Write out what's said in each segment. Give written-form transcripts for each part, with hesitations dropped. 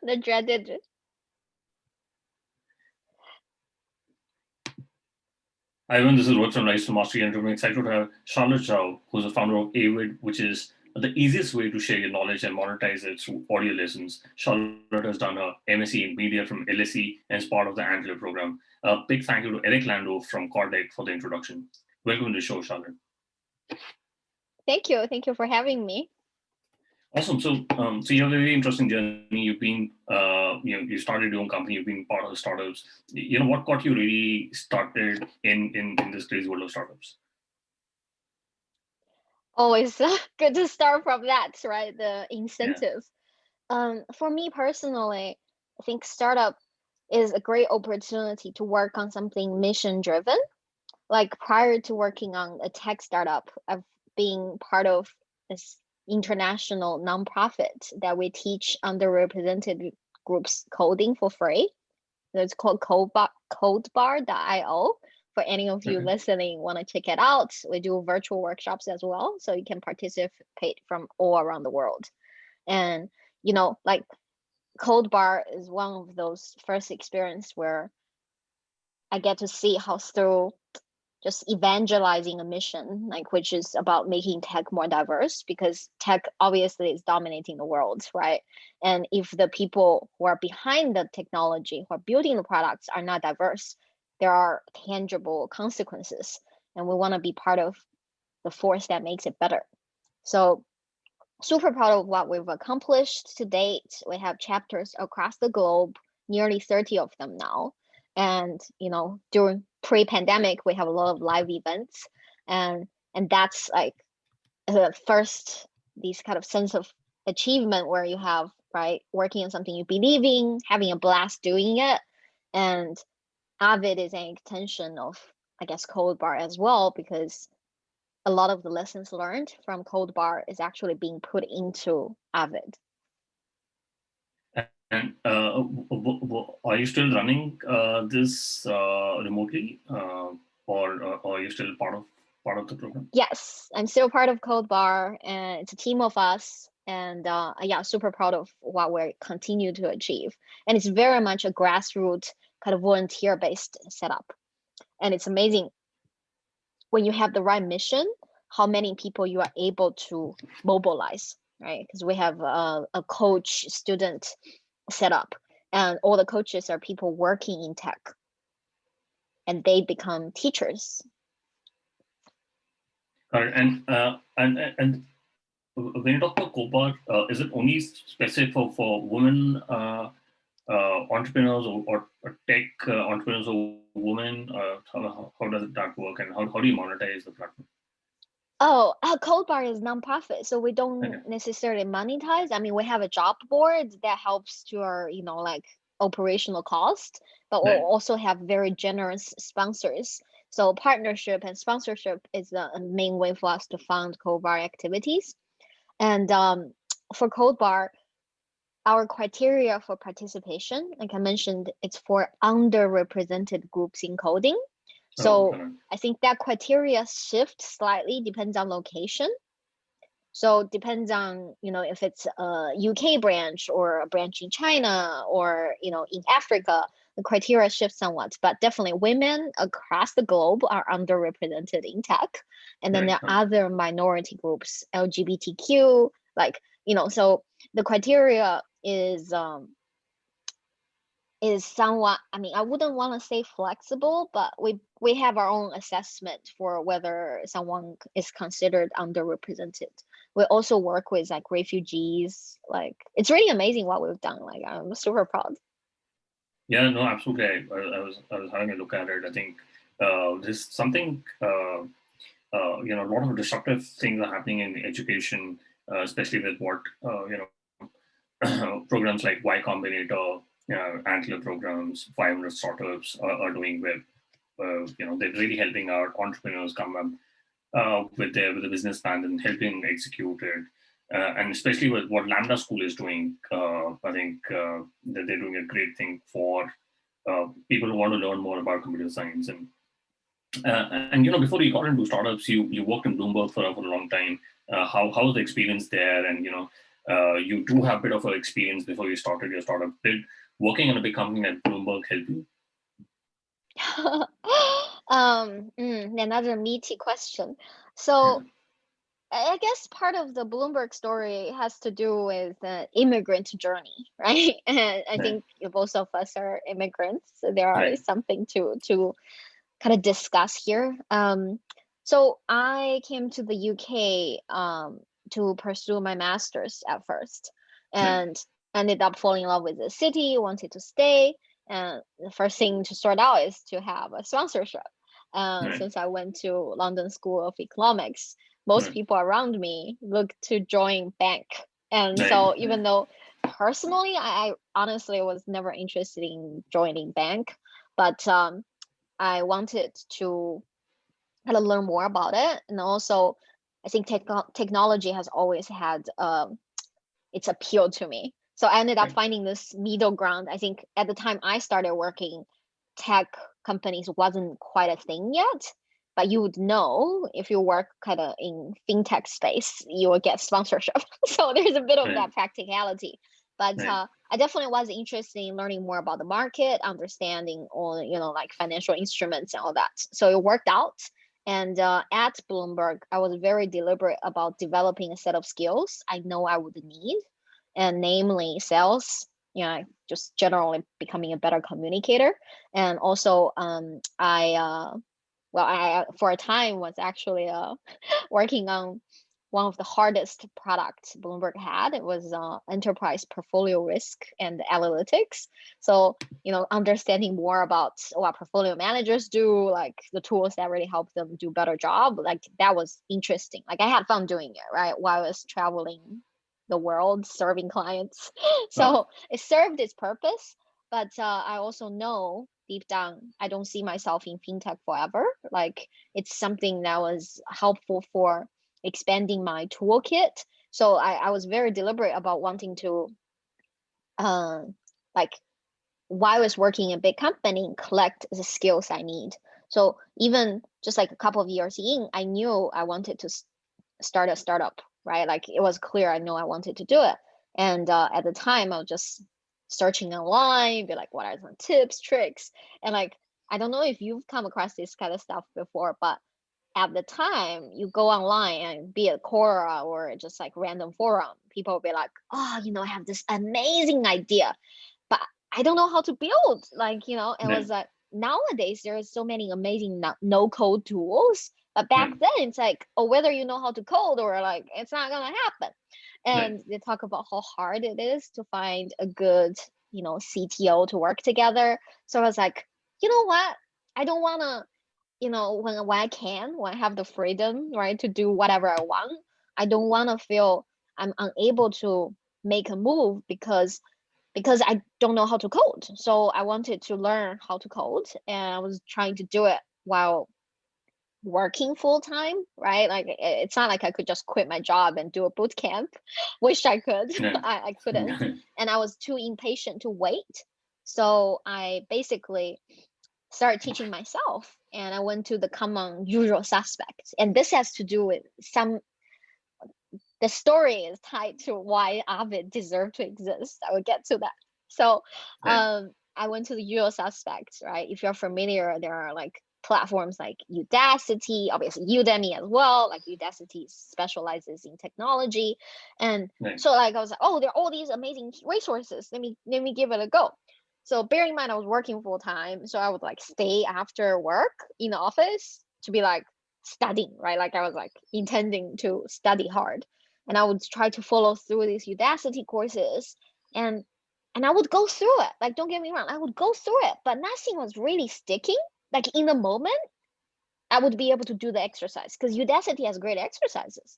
The dreaded. Hi everyone, this is Rohit from Rise to Mastery, and I'm excited to have Charlotte Zhao, who's the founder of Avid, which is the easiest way to share your knowledge and monetize it through audio lessons. Charlotte has done her MSc in media from LSE and is part of the Antler program. A big thank you to Eric Landau from Cortec for the introduction. Welcome to the show, Charlotte. Thank you. Thank you for having me. Awesome. So you have a very interesting journey. You've been, you started your own company. You've been part of the startups. What got you really started in this crazy world of startups? Always good to start from that, right? The incentive. Yeah. For me personally, I think startup is a great opportunity to work on something mission driven. Like prior to working on a tech startup, I've been part of this international nonprofit that we teach underrepresented groups coding for free. It's called codebar.io. For any of you listening, want to check it out. We do virtual workshops as well, so you can participate from all around the world. And like Codebar is one of those first experience where I get to see how through just evangelizing a mission, like which is about making tech more diverse, because tech obviously is dominating the world, right? And if the people who are behind the technology, who are building the products, are not diverse, there are tangible consequences, and we want to be part of the force that makes it better. So super proud of what we've accomplished to date. We have chapters across the globe, nearly 30 of them now. And during pre-pandemic, we have a lot of live events, and that's like the first these kind of sense of achievement where you have, right, working on something you believe in, having a blast doing it. And Avid is an extension of, I guess, Codebar as well, because a lot of the lessons learned from Codebar is actually being put into Avid. And are you still running this remotely, or are you still part of the program? Yes, I'm still part of Codebar, and it's a team of us. And yeah, super proud of what we continue to achieve. And it's very much a grassroots kind of volunteer-based setup. And it's amazing when you have the right mission, how many people you are able to mobilize, right? Because we have a coach student setup, and all the coaches are people working in tech, and they become teachers. And when you talk about Codebar, is it only specific for women entrepreneurs or tech entrepreneurs or women? How does that work, and how do you monetize the platform? Oh, Codebar is nonprofit, so we don't necessarily monetize. I mean, we have a job board that helps to our, like operational cost, but we'll also have very generous sponsors. So partnership and sponsorship is the main way for us to fund Codebar activities. And for Codebar, our criteria for participation, like I mentioned, it's for underrepresented groups in coding. So I think that criteria shifts slightly, depends on location. So depends on, if it's a UK branch or a branch in China or, in Africa, the criteria shifts somewhat. But definitely women across the globe are underrepresented in tech. And then there are other minority groups, LGBTQ, so the criteria is somewhat, I mean, I wouldn't want to say flexible, but we have our own assessment for whether someone is considered underrepresented. We also work with like refugees. Like it's really amazing what we've done. Like I'm super proud. Yeah, no, absolutely. I was having a look at it. I think there's something, a lot of disruptive things are happening in education, especially with what programs like Y Combinator, Antler programs, 500 startups are doing with, they're really helping our entrepreneurs come up with the business plan and helping execute it. And especially with what Lambda School is doing, I think that they're doing a great thing for people who want to learn more about computer science. And before you got into startups, you worked in Bloomberg for a long time. How was the experience there? And You do have a bit of an experience before you started your startup. Did working in a big company like Bloomberg help you? Another meaty question. So I guess part of the Bloomberg story has to do with the immigrant journey, right? And I Right, think both of us are immigrants, so there are right, something to kind of discuss here. So I came to the UK to pursue my master's at first, right, and ended up falling in love with the city, wanted to stay. And the first thing to sort out is to have a sponsorship. right, Since I went to London School of Economics, most right, people around me look to join bank. And right, so right, even though personally, I honestly was never interested in joining bank, but I wanted to kind of learn more about it. And also, I think technology has always had its appeal to me. So I ended up right, finding this middle ground. I think at the time I started working, tech companies wasn't quite a thing yet. But you would know if you work kind of in fintech space, you will get sponsorship. So there's a bit of right, that practicality. But right, I definitely was interested in learning more about the market, understanding all, like financial instruments and all that. So it worked out. And at Bloomberg, I was very deliberate about developing a set of skills I know I would need, and namely sales, just generally becoming a better communicator. And also, I for a time was actually working on one of the hardest products Bloomberg had. It was enterprise portfolio risk and analytics. So, understanding more about what portfolio managers do, like the tools that really help them do better job, like that was interesting. Like I had fun doing it, right? While I was traveling the world serving clients. wow, So it served its purpose, but I also know deep down I don't see myself in fintech forever. Like it's something that was helpful for expanding my toolkit. So I was very deliberate about wanting to like while I was working in a big company, collect the skills I need. So even just like a couple of years in, I knew I wanted to start a startup, right? Like it was clear I know I wanted to do it. And at the time, I was just searching online, be like, what are some tips, tricks? And like, I don't know if you've come across this kind of stuff before, but at the time you go online and be it Quora or just like random forum, people will be like, oh, I have this amazing idea, but I don't know how to build. Like, it right, was like nowadays there are so many amazing no code tools. But back right, then it's like, oh, whether you know how to code or like it's not gonna happen. right, And they talk about how hard it is to find a good, CTO to work together. So I was like, you know what? I don't wanna, when I have the freedom, right, to do whatever I want, I don't wanna feel I'm unable to make a move because I don't know how to code. So I wanted to learn how to code, and I was trying to do it while working full time, right? Like it's not like I could just quit my job and do a boot camp. Wish I could. right, I couldn't. And I was too impatient to wait. So I basically started teaching myself, and I went to the common usual suspects. And this has to do with the story is tied to why Avid deserved to exist. I will get to that. So right, I went to the usual suspects, right? If you're familiar, there are like platforms like Udacity, obviously Udemy as well. Like Udacity specializes in technology. And right, so like I was like, oh, there are all these amazing resources. Let me give it a go. So bear in mind I was working full time. So I would like stay after work in the office to be like studying, right? Like I was like intending to study hard, and I would try to follow through these Udacity courses, and I would go through it. Like, don't get me wrong, I would go through it, but nothing was really sticking. Like in the moment, I would be able to do the exercise because Udacity has great exercises.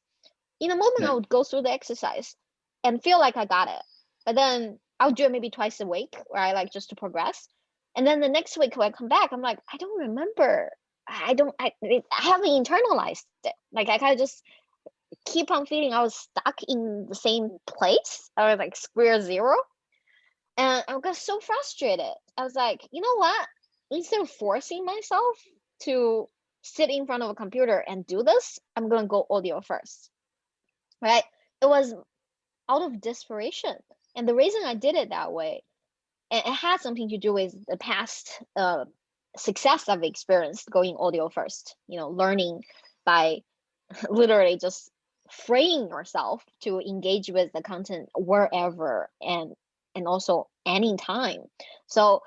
In the moment, I right, would go through the exercise and feel like I got it, but then I would do it maybe twice a week, right? Like just to progress. And then the next week when I come back, I'm like, I don't remember. I haven't internalized it. Like I kind of just keep on feeling I was stuck in the same place. I was like square zero. And I got so frustrated. I was like, you know what? Instead of forcing myself to sit in front of a computer and do this, I'm gonna go audio first. Right? It was out of desperation. And the reason I did it that way, and it had something to do with the past success I've experienced going audio first, learning by literally just freeing yourself to engage with the content wherever and also anytime. So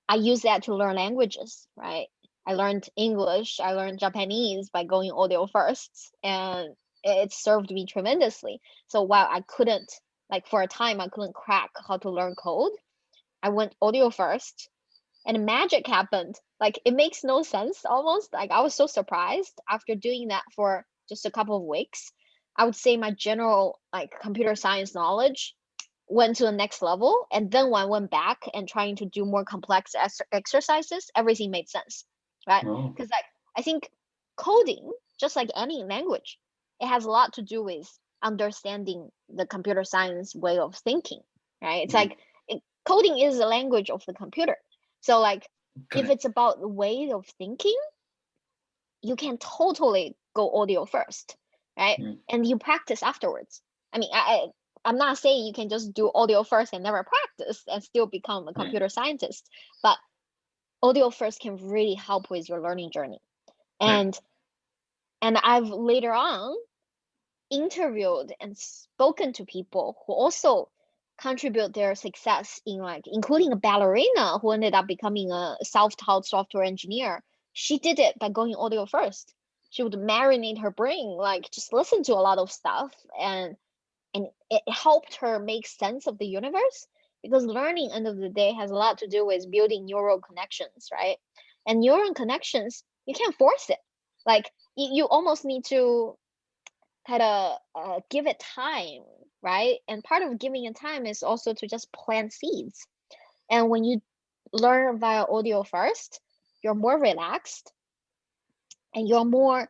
I use that to learn languages, right? I learned English, I learned Japanese by going audio first, and it served me tremendously. So while I couldn't, like for a time, I couldn't crack how to learn code, I went audio first, and magic happened. Like it makes no sense almost. Like I was so surprised after doing that for just a couple of weeks. I would say my general like computer science knowledge went to the next level, and then when I went back and trying to do more complex exercises, everything made sense, right? Oh. Because like I think coding, just like any language, it has a lot to do with understanding the computer science way of thinking, right? It's like coding is the language of the computer. So like if it's about the way of thinking, you can totally go audio first, right? And you practice afterwards. I mean, I'm not saying you can just do audio first and never practice and still become a computer scientist, but audio first can really help with your learning journey. And I've later on interviewed and spoken to people who also contribute their success in like including a ballerina who ended up becoming a self-taught software engineer. She did it by going audio first. She would marinate her brain, like just listen to a lot of stuff, and it helped her make sense of the universe, because learning end of the day has a lot to do with building neural connections, right? And neural connections, you can't force it. Like you almost need to kind of give it time, right? And part of giving it time is also to just plant seeds. And when you learn via audio first, you're more relaxed and you're more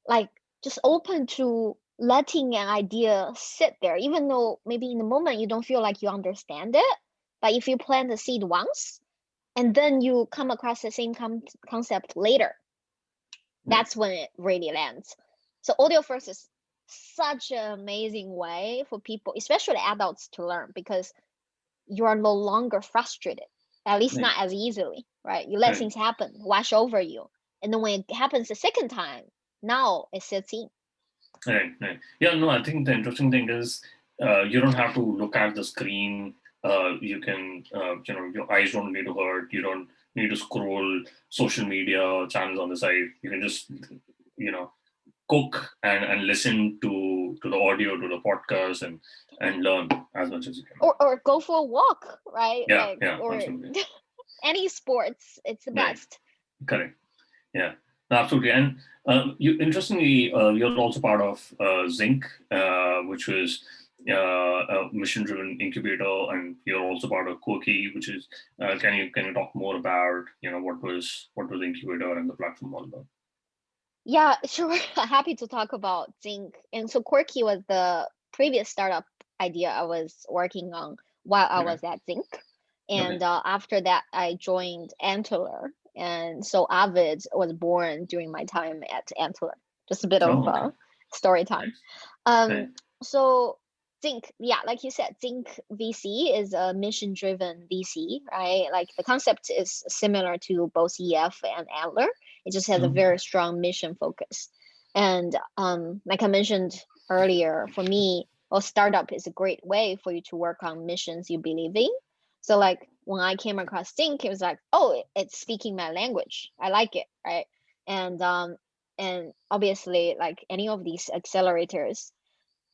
like just open to letting an idea sit there, even though maybe in the moment you don't feel like you understand it. But if you plant the seed once and then you come across the same concept later, that's when it really lands. So audio first is such an amazing way for people, especially adults, to learn, because you are no longer frustrated, at least not as easily, right? You let things happen, wash over you. And then when it happens the second time, now it sits in. Right. Yeah, no, I think the interesting thing is you don't have to look at the screen. You can, your eyes don't need to hurt. You don't need to scroll social media channels on the side. You can just, cook and listen to the audio, to the podcast, and learn as much as you can. Or go for a walk, right? Yeah, or absolutely. any sports, it's the best. Correct. Yeah, absolutely. And you interestingly, you're also part of Zinc, which was a mission-driven incubator, and you're also part of Quirky, which is. Can you talk more about what was the incubator and the platform all about? Yeah, sure. Happy to talk about Zinc. And so Quirky was the previous startup idea I was working on while I was at Zinc. And after that, I joined Antler. And so Avid was born during my time at Antler. Just a bit of story time. So Zinc, yeah, like you said, Zinc VC is a mission-driven VC, right? Like the concept is similar to both EF and Antler. It just has a very strong mission focus. And like I mentioned earlier, for me, a startup is a great way for you to work on missions you believe in. So like when I came across Think, it was like, oh, it's speaking my language. I like it, right? And obviously, like any of these accelerators,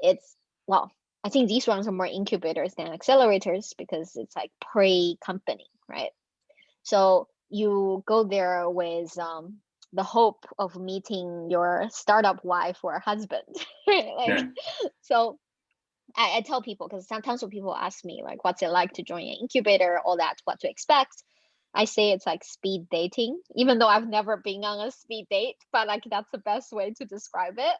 it's, well, I think these ones are more incubators than accelerators because it's like pre-company, right? So you go there with the hope of meeting your startup wife or husband. So I tell people, because sometimes when people ask me like, what's it like to join an incubator, all that, what to expect, I say it's like speed dating, even though I've never been on a speed date, but like that's the best way to describe it.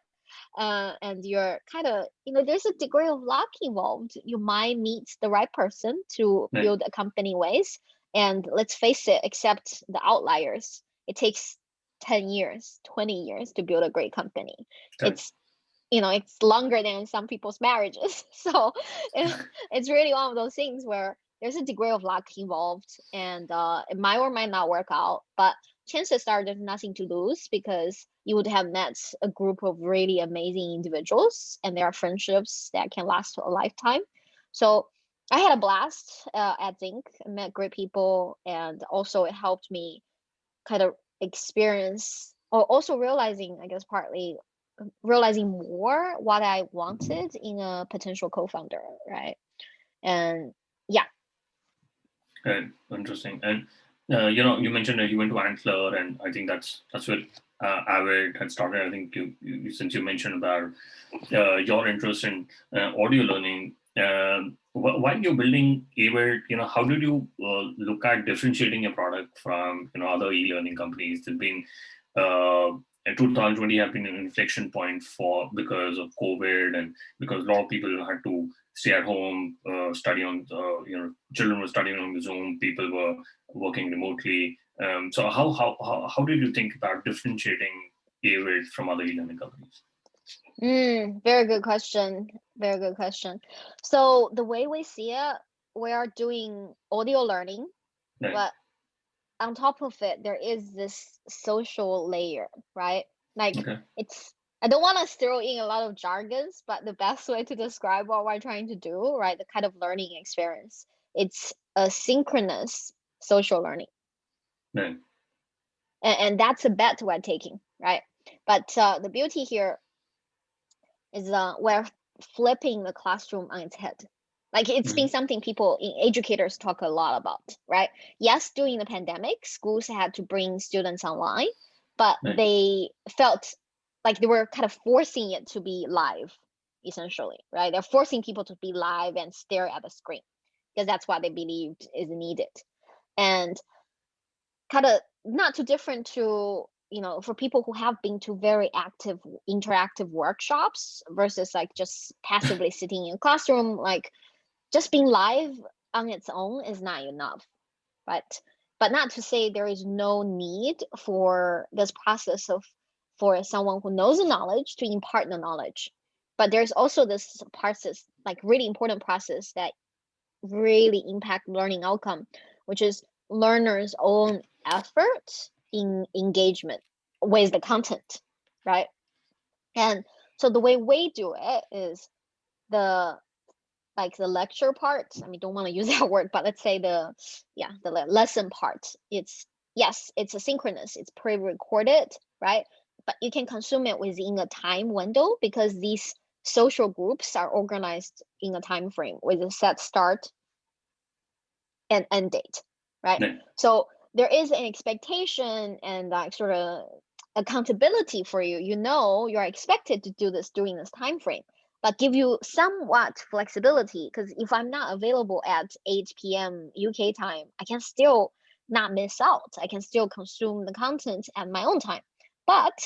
And you're kind of, there's a degree of luck involved. You might meet the right person to build a company with. And let's face it, except the outliers, it takes 10 years, 20 years to build a great company. it's longer than some people's marriages. So it's really one of those things where there's a degree of luck involved, and it might or might not work out, but chances are there's nothing to lose, because you would have met a group of really amazing individuals, and there are friendships that can last a lifetime. So I had a blast at Zinc. I met great people, and also it helped me kind of experience, or also realizing, I guess partly realizing more what I wanted in a potential co-founder, right? And yeah. Interesting. And you mentioned that you went to Antler, and I think that's where Avid had started. I think since you mentioned about your interest in audio learning, while you're building Avid, how did you look at differentiating your product from other e-learning companies? There've been 2020 have been an inflection point because of COVID, and because a lot of people had to stay at home, study on, children were studying on Zoom, people were working remotely. So how did you think about differentiating Avid from other e-learning companies? Very good question. Very good question. So the way we see it, we are doing audio learning, Right. but on top of it, there is this social layer, right? Like Okay. I don't want to throw in a lot of jargons, but the best way to describe what we're trying to do, right? The kind of learning experience, it's a synchronous social learning. Right. And that's a bet we're taking, right? But the beauty here is we're flipping the classroom on its head. Like it's been something educators talk a lot about, right? Yes, during the pandemic, schools had to bring students online, but Right. they felt like they were kind of forcing it to be live, essentially, right? They're forcing people to be live and stare at the screen, because that's what they believed is needed. And kind of not too different to, for people who have been to very active interactive workshops versus like just passively sitting in a classroom, like just being live on its own is not enough. But not to say there is no need for this process for someone who knows the knowledge to impart the knowledge. But there's also this process, like really important process that really impact learning outcome, which is learners' own effort in engagement with the content, right? And so the way we do it is the lecture part. I mean, don't want to use that word, but let's say the lesson part. It's asynchronous, it's pre-recorded, right? But you can consume it within a time window, because these social groups are organized in a time frame with a set start and end date, right? Right. So there is an expectation and like sort of accountability for you. You're expected to do this during this time frame, but give you somewhat flexibility, because if I'm not available at 8 p.m. UK time, I can still not miss out. I can still consume the content at my own time. But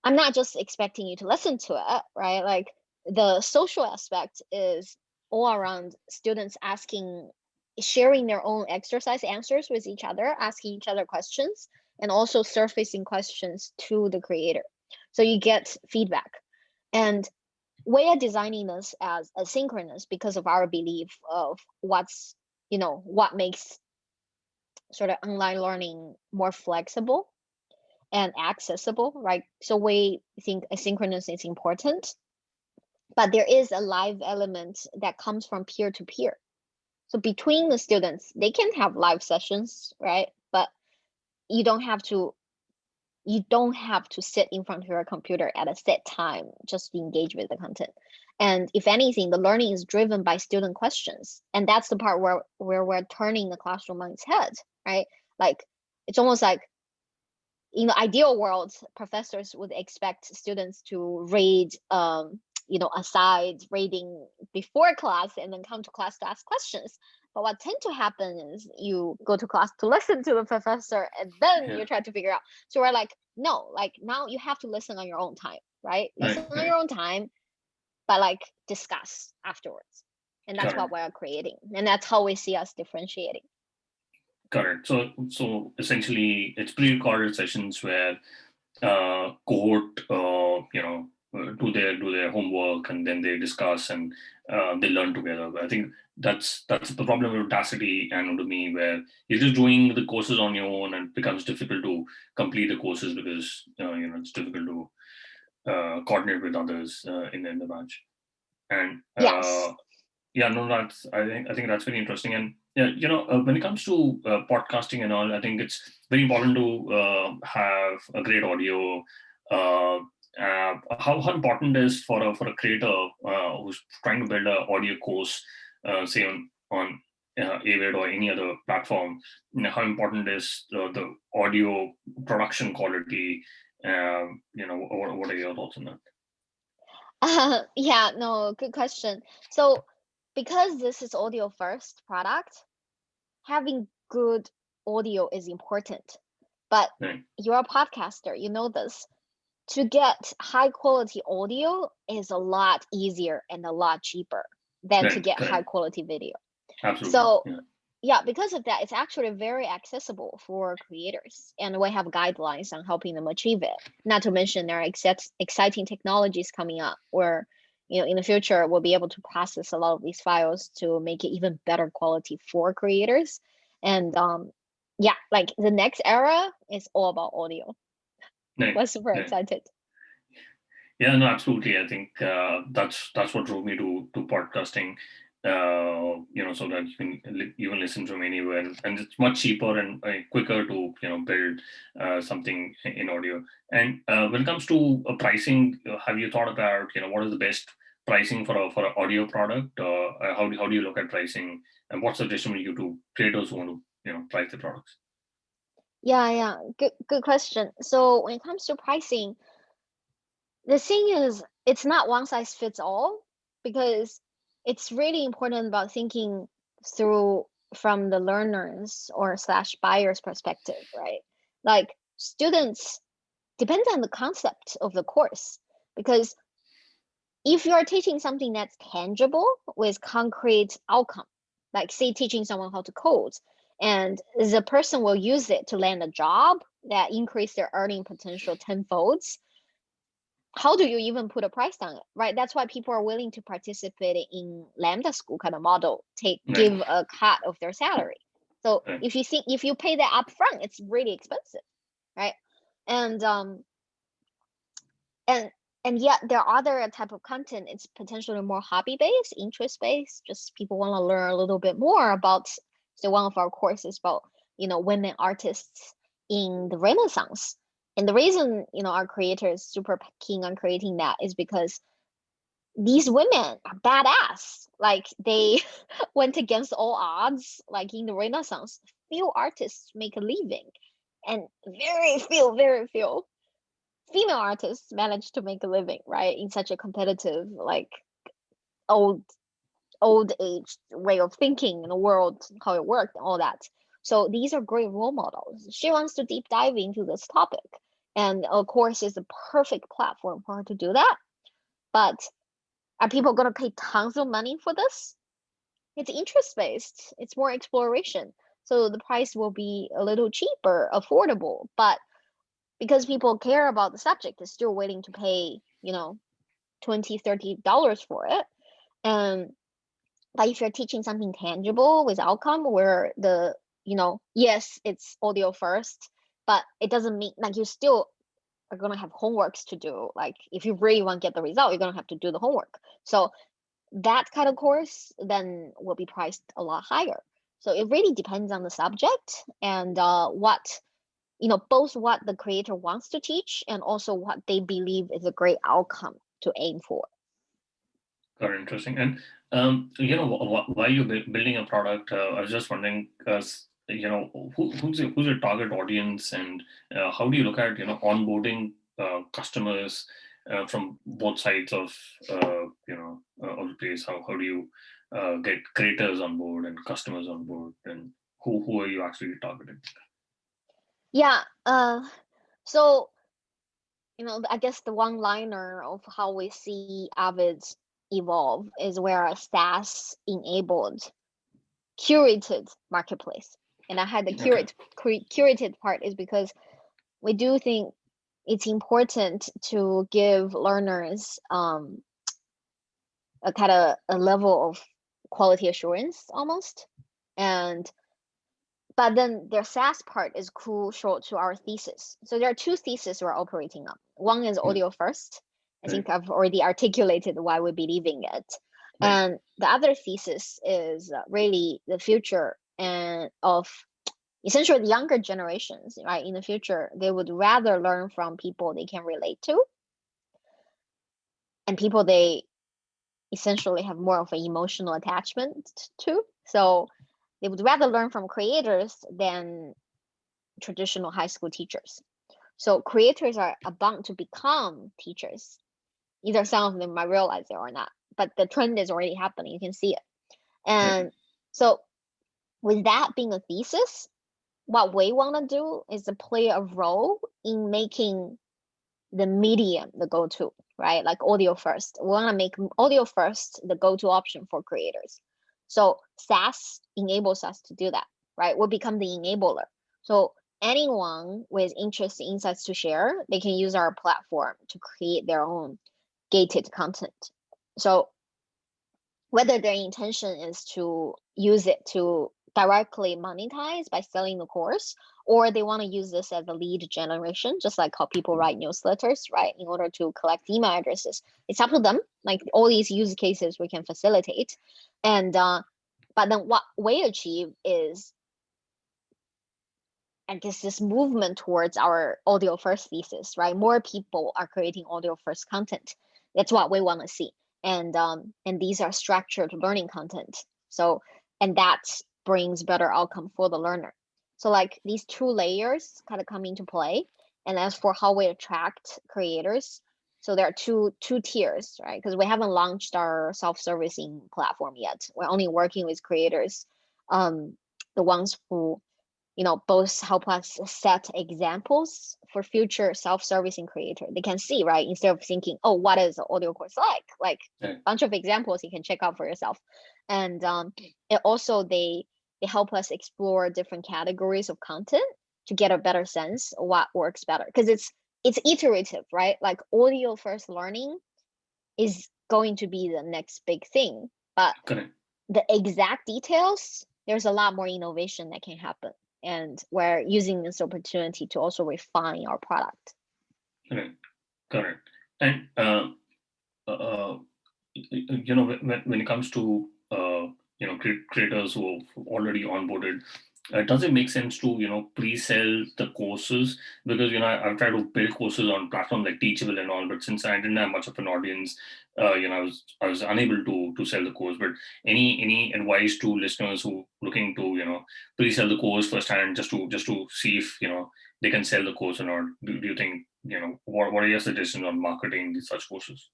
I'm not just expecting you to listen to it, right? Like the social aspect is all around students sharing their own exercise answers with each other, asking each other questions, and also surfacing questions to the creator. So you get feedback. And we are designing this as asynchronous because of our belief of what makes sort of online learning more flexible and accessible, right? So we think asynchronous is important, but there is a live element that comes from peer to peer. So between the students, they can have live sessions, right? But you don't have to sit in front of your computer at a set time just to engage with the content. And if anything, the learning is driven by student questions. And that's the part where we're turning the classroom on its head, right? Like it's almost like in the ideal world, professors would expect students to read aside reading before class and then come to class to ask questions. But what tend to happen is you go to class to listen to the professor, and then you try to figure out. So we're like, no, like now you have to listen on your own time, right? Listen on your own time, but like discuss afterwards. And that's what we're creating. And that's how we see us differentiating. Correct. So essentially, it's pre-recorded sessions where cohort, do their homework, and then they discuss and they learn together. But I think that's the problem with Udacity and Udemy, where you're just doing the courses on your own, and it becomes difficult to complete the courses because it's difficult to coordinate with others in the batch. And Yes. yeah, no, that's I think that's very interesting. And yeah, when it comes to podcasting and all, I think it's very important to have a great audio. How important is for a creator who's trying to build an audio course, say on Avid or any other platform? How important is the audio production quality? What are your thoughts on that? Yeah, no, good question. So because this is audio first product, having good audio is important. But Right. you're a podcaster, you know this. To get high quality audio is a lot easier and a lot cheaper than to Right. get high Correct. quality video. Absolutely. So Yeah. yeah, because of that, it's actually very accessible for creators, and we have guidelines on helping them achieve it. Not to mention there are exciting technologies coming up where, in the future we'll be able to process a lot of these files to make it even better quality for creators. And yeah, like the next era is all about audio. Right. We're super Right. excited. Yeah, no, absolutely. I think that's what drove me to podcasting. So that you can even listen from anywhere, and it's much cheaper and quicker to build something in audio. And when it comes to pricing, have you thought about what is the best pricing for a audio product? How do you look at pricing, and what's the suggestion you to creators who want to price the products? Yeah, good question. So when it comes to pricing, the thing is, it's not one size fits all, because it's really important about thinking through from the learners or slash buyer's perspective, right? Like students, depends on the concept of the course, because if you are teaching something that's tangible with concrete outcome, like say teaching someone how to code, and the person will use it to land a job that increase their earning potential tenfold, how do you even put a price on it, right? That's why people are willing to participate in Lambda school kind of model, Right. give a cut of their salary. So Right. if you pay that upfront, it's really expensive, right? And and and yet there are other type of content, it's potentially more hobby based, interest based, just people want to learn a little bit more about. So one of our courses about women artists in the Renaissance, and the reason our creator is super keen on creating that is because these women are badass, like they went against all odds. Like in the Renaissance, few artists make a living, and very few female artists manage to make a living, right, in such a competitive, like old age way of thinking in the world, how it worked and all that. So these are great role models. She wants to deep dive into this topic, and of course is the perfect platform for her to do that. But are people going to pay tons of money for this? It's interest based, it's more exploration, so the price will be a little cheaper, affordable. But because people care about the subject, they're still willing to pay, $20-$30 for it. And but if you're teaching something tangible with outcome, where yes, it's audio first, but it doesn't mean, like, you still are going to have homeworks to do. Like if you really want to get the result, you're going to have to do the homework. So that kind of course then will be priced a lot higher. So it really depends on the subject, and what both what the creator wants to teach and also what they believe is a great outcome to aim for. Very interesting. And while you're building a product, I was just wondering, because who's your target audience, and how do you look at onboarding customers from both sides of of the place? How do you get creators on board and customers on board, and who are you actually targeting? Yeah. So I guess the one liner of how we see Avid evolve is where a SaaS enabled curated marketplace. And I had the Okay. curated part is because we do think it's important to give learners a kind of a level of quality assurance almost. But then their SaaS part is crucial to our thesis. So there are two theses we're operating on. One is audio first. I think I've already articulated why we believe in it. And the other thesis is really the future and of essentially the younger generations, right? In the future, they would rather learn from people they can relate to and people they essentially have more of an emotional attachment to. So they would rather learn from creators than traditional high school teachers. So creators are bound to become teachers. Either some of them might realize it or not, but the trend is already happening. You can see it. And so with that being a thesis, what we want to do is to play a role in making the medium the go-to, right? Like audio first. We want to make audio first the go-to option for creators. So SaaS enables us to do that, right? We'll become the enabler. So anyone with interest in insights to share, they can use our platform to create their own gated content. So whether their intention is to use it to directly monetize by selling the course, or they want to use this as a lead generation, just like how people write newsletters, right? In order to collect email addresses, it's up to them. Like all these use cases we can facilitate. And but then what we achieve is, I guess, this movement towards our audio first thesis, right? More people are creating audio first content. That's what we want to see. And these are structured learning content. So, and that brings better outcome for the learner. So like these two layers kind of come into play. And as for how we attract creators, so there are two tiers, right? Because we haven't launched our self-servicing platform yet. We're only working with creators, the ones who both help us set examples for future self-servicing creator. They can see, right? Instead of thinking, oh, what is an audio course like a bunch of examples you can check out for yourself. And it also, they help us explore different categories of content to get a better sense of what works better. Because it's iterative, right? Like audio first learning is going to be the next big thing. But the exact details, there's a lot more innovation that can happen. And we're using this opportunity to also refine our product. Correct. And when it comes to creators who have already onboarded, does it make sense to pre-sell the courses? Because I've tried to build courses on platforms like Teachable and all, but since I didn't have much of an audience, I was unable to sell the course. But any advice to listeners who looking to pre-sell the course firsthand, just to see if they can sell the course or not? Do you think what are your suggestions on marketing such courses?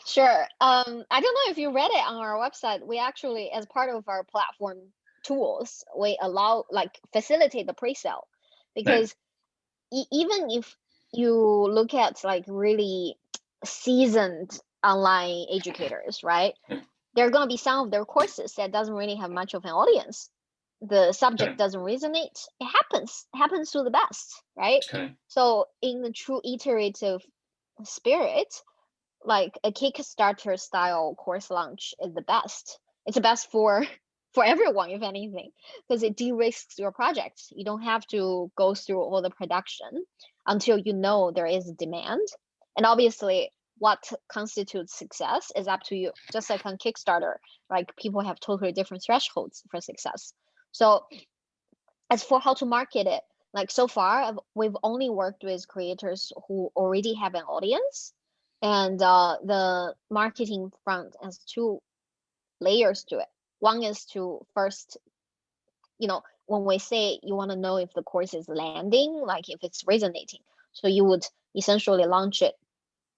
Sure. I don't know if you read it on our website. We actually, as part of our platform tools, we allow facilitate the pre-sale, because even if you look at really seasoned online educators, right? There are going to be some of their courses that doesn't really have much of an audience. The subject doesn't resonate. It happens to the best, right? So in the true iterative spirit, like a Kickstarter style course launch is the best. It's the best for everyone, if anything, because it de-risks your project. You don't have to go through all the production until there is demand. And obviously, what constitutes success is up to you. Just like on Kickstarter, like people have totally different thresholds for success. So as for how to market it, like so far, we've only worked with creators who already have an audience. And the marketing front has two layers to it. One is to first, when we say you want to know if the course is landing, like if it's resonating, so you would essentially launch it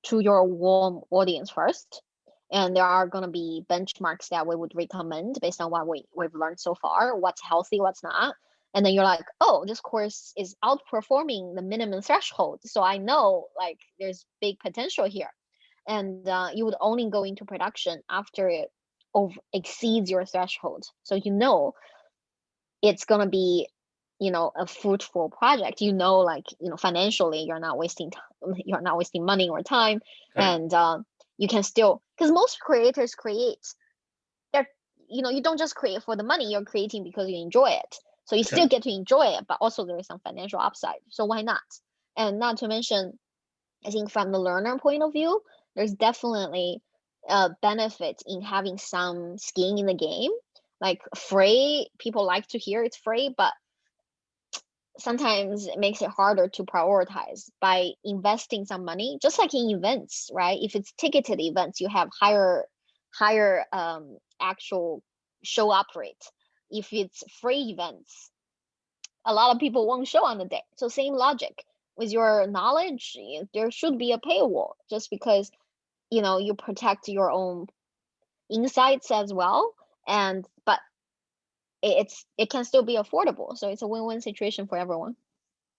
to your warm audience first. And there are going to be benchmarks that we would recommend based on what we've learned so far, what's healthy, what's not. And then you're like, oh, this course is outperforming the minimum threshold. So I know there's big potential here. And you would only go into production after it exceeds your threshold. So it's going to be a fruitful project, like, financially you're not wasting money or time. Correct. And you can still, because most creators create, they're, you don't just create for the money, you're creating because you enjoy it. So you still Correct. get to enjoy it, but also there is some financial upside. So why not? And not to mention, I think from the learner point of view, there's definitely a benefit in having some skin in the game. Like free, people like to hear it's free, but sometimes it makes it harder to prioritize by investing some money, just like in events, right? If it's ticketed events, you have higher actual show up rate. If it's free events, a lot of people won't show on the day. So same logic with your knowledge, there should be a paywall, just because you protect your own insights as well. And but it can still be affordable, so it's a win-win situation for everyone.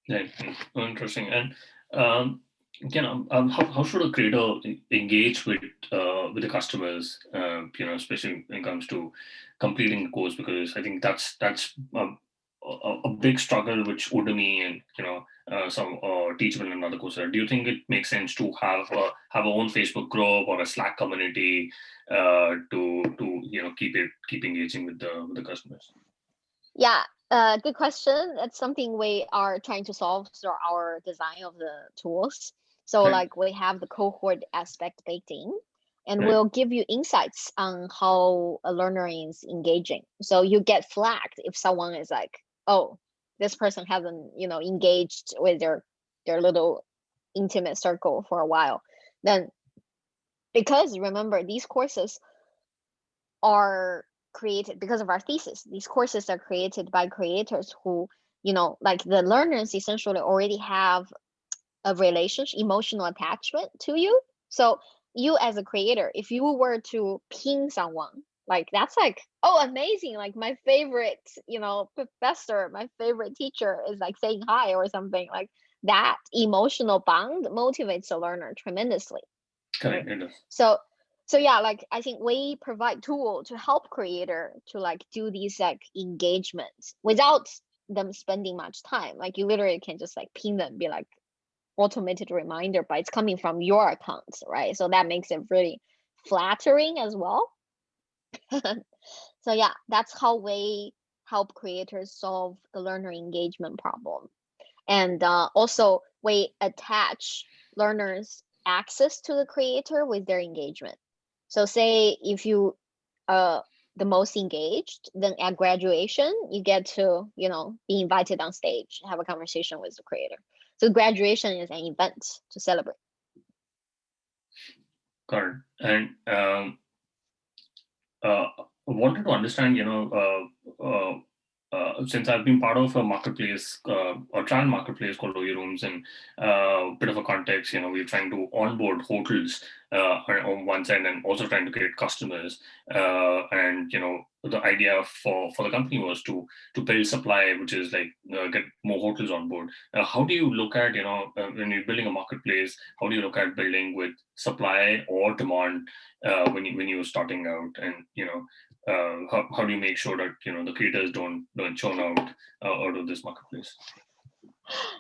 Right. Interesting. And how should a creator engage with the customers? Especially when it comes to completing the course, because I think that's a big struggle which Udemy and some Teachable and other courses. Do you think it makes sense to have our own Facebook group or a Slack community to keep engaging with the customers? Yeah, good question. That's something we are trying to solve through our design of the tools. So Right. like we have the cohort aspect baked in, and Right. we'll give you insights on how a learner is engaging. So you get flagged if someone is like, oh, this person hasn't, engaged with their little intimate circle for a while. Then, because remember, these courses are created because of our thesis. These courses are created by creators who, like the learners essentially already have a relationship, emotional attachment to you. So you as a creator, if you were to ping someone, like that's like, oh, amazing, like my favorite, professor, my favorite teacher is like saying hi or something, like that emotional bond motivates a learner tremendously, right? Correct. It does. So yeah, like I think we provide tool to help creator to like do these like engagements without them spending much time. Like you literally can just like ping them, be like automated reminder, but it's coming from your account, right? So that makes it really flattering as well. So yeah, that's how we help creators solve the learner engagement problem. And also we attach learners access to the creator with their engagement. So say if you the most engaged, then at graduation you get to be invited on stage, have a conversation with the creator. So graduation is an event to celebrate. Correct. And wanted to understand, since I've been part of a marketplace, a trial marketplace called Oyo Rooms, and bit of a context, we're trying to onboard hotels on one side, and also trying to get customers. And the idea for the company was to build supply, which is like get more hotels on board. How do you look at, when you're building a marketplace? How do you look at building with supply or demand when you're starting out? And how do you make sure that the creators don't churn out of this marketplace?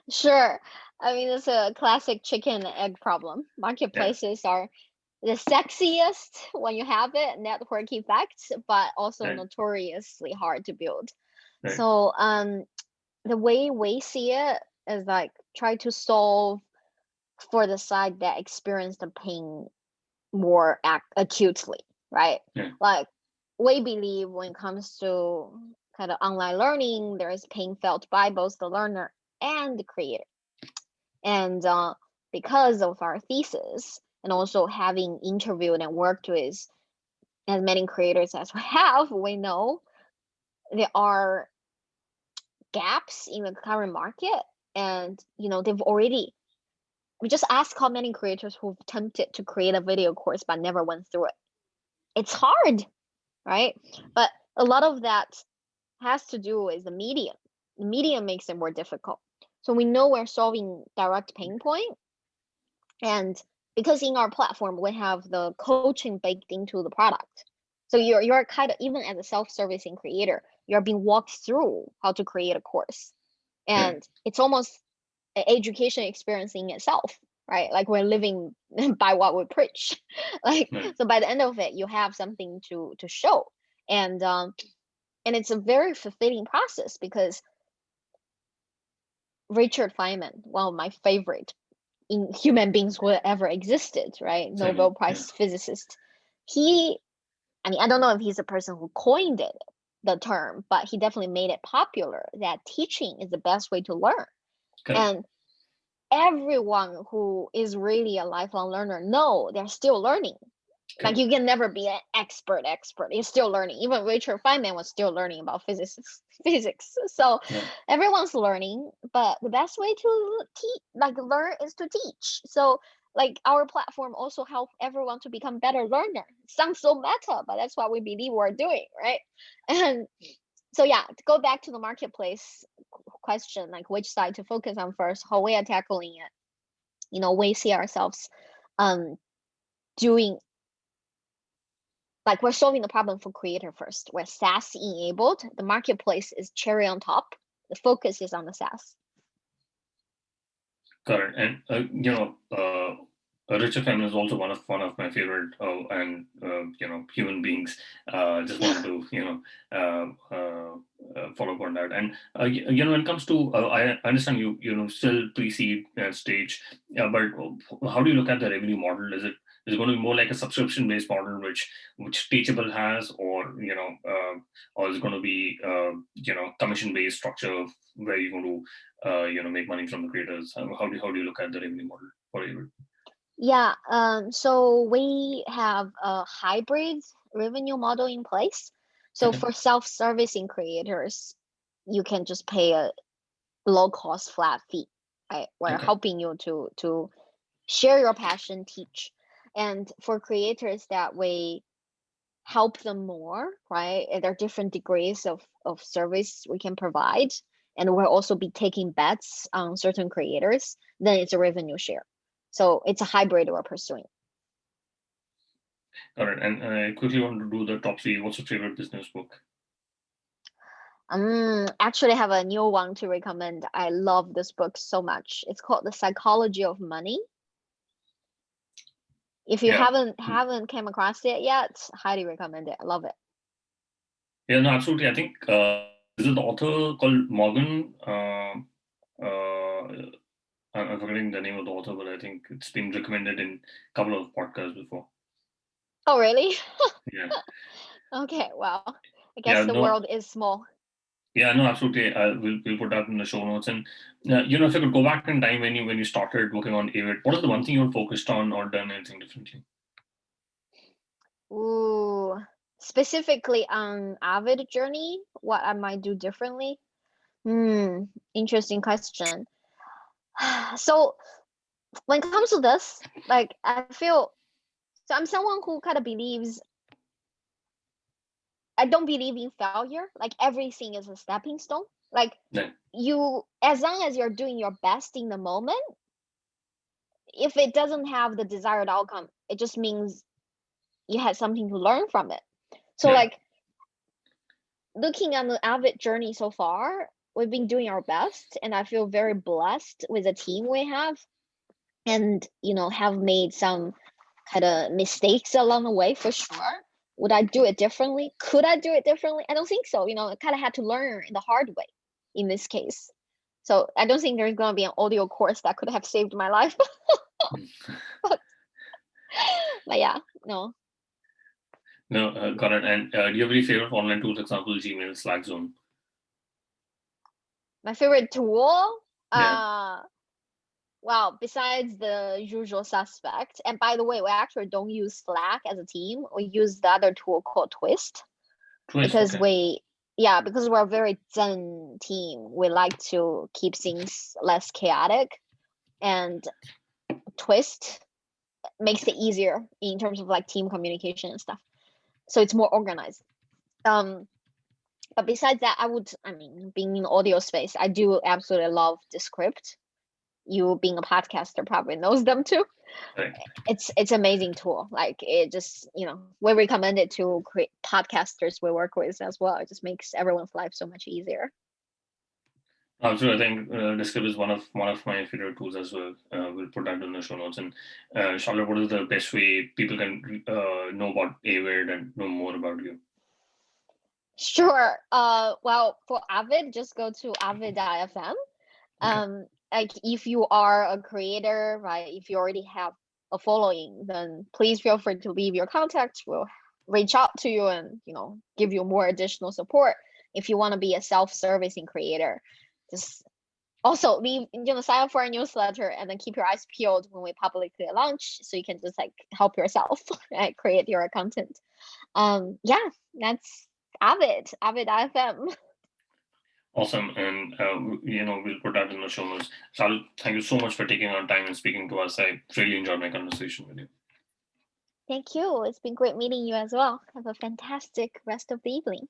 Sure. I mean, it's a classic chicken and egg problem. Yeah. Marketplaces are the sexiest when you have it, network effects, but also Right. notoriously hard to build. Right. So the way we see it is like try to solve for the side that experience the pain more acutely, right? Yeah. Like we believe when it comes to kind of online learning, there is pain felt by both the learner and the creator. And because of our thesis and also having interviewed and worked with as many creators as we have, we know there are gaps in the current market. And we just ask how many creators who've attempted to create a video course but never went through it. It's hard, right? But a lot of that has to do with the medium. The medium makes it more difficult. So we know we're solving direct pain point. And because in our platform, we have the coaching baked into the product. So you're kind of, even as a self-servicing creator, you're being walked through how to create a course. and it's almost an education experience in itself, right? Like we're living by what we preach. Like so by the end of it, you have something to show, and it's a very fulfilling process because Richard Feynman, one of my favorite in human beings who ever existed, right? Nobel Prize physicist. I mean, I don't know if he's the person who coined it, the term, but he definitely made it popular that teaching is the best way to learn. Correct. And everyone who is really a lifelong learner know they're still learning. Like you can never be an expert. You're still learning. Even Richard Feynman was still learning about physics. So everyone's learning, but the best way to learn is to teach. So like our platform also help everyone to become better learner. Sounds so meta, but that's what we believe we're doing, right? And so yeah, to go back to the marketplace question, like which side to focus on first, how we are tackling it. We see ourselves doing, like we're solving the problem for creator first. We're SaaS enabled. The marketplace is cherry on top. The focus is on the SaaS. Correct. And Richard Feynman is also one of my favorite human beings. Just wanted to follow up on that. And when it comes to I understand you still pre-seed stage, but how do you look at the revenue model? Is it going to be more like a subscription-based model, which Teachable has, or is it going to be commission-based structure where you're going to make money from the creators? How do you look at the revenue model for Avid? Yeah, so we have a hybrid revenue model in place. So for self-servicing creators, you can just pay a low-cost flat fee, right? We're helping you to share your passion, teach. And for creators that we help them more, right? There are different degrees of service we can provide. And we'll also be taking bets on certain creators, then it's a revenue share. So it's a hybrid we're pursuing. All right. And I quickly want to do the top three. What's your favorite business book? Actually, I have a new one to recommend. I love this book so much. It's called The Psychology of Money. If you haven't came across it yet, highly recommend it. I love it. Yeah, no, absolutely. I think is it the author called Morgan? I'm forgetting the name of the author, but I think it's been recommended in a couple of podcasts before. Oh, really? Yeah. Okay, well, I guess the world is small. Yeah, no, absolutely. We'll put that in the show notes. And if you could go back in time when you started working on Avid, what is the one thing you were focused on or done anything differently? Ooh, specifically on Avid journey, what I might do differently? Interesting question. So when it comes to this, like I feel, so I'm someone who kind of believes, I don't believe in failure. Like everything is a stepping stone. Like you, as long as you're doing your best in the moment, if it doesn't have the desired outcome, it just means you had something to learn from it. So like looking at the Avid journey so far, we've been doing our best, and I feel very blessed with the team we have, and have made some kind of mistakes along the way for sure. Would I do it differently? Could I do it differently? I don't think so. I kind of had to learn the hard way in this case. So I don't think there's going to be an audio course that could have saved my life. but yeah, no. No, got it. And do you have any favorite online tools, example, Gmail, Slack, Zoom? My favorite tool? Well, besides the usual suspect, and by the way, we actually don't use Slack as a team. We use the other tool called Twist. Because we're a very zen team. We like to keep things less chaotic, and Twist makes it easier in terms of like team communication and stuff. So it's more organized. But besides that, being in the audio space, I do absolutely love Descript. You being a podcaster probably knows them too. Right. It's amazing tool. Like it just, we recommend it to podcasters we work with as well. It just makes everyone's life so much easier. Absolutely, I think Descript is one of my favorite tools as well. We'll put that in the show notes. And Charlotte, what is the best way people can know about Avid and know more about you? Sure. Well, for Avid, just go to avid.fm. Like if you are a creator, right? If you already have a following, then please feel free to leave your contact. We'll reach out to you and give you more additional support. If you want to be a self-servicing creator, just also leave sign up for our newsletter and then keep your eyes peeled when we publicly launch, so you can just like help yourself right, create your content. Yeah, that's Avid FM. Awesome, and we'll put that in the show notes. Charlotte, thank you so much for taking our time and speaking to us. I really enjoyed my conversation with you. Thank you. It's been great meeting you as well. Have a fantastic rest of the evening.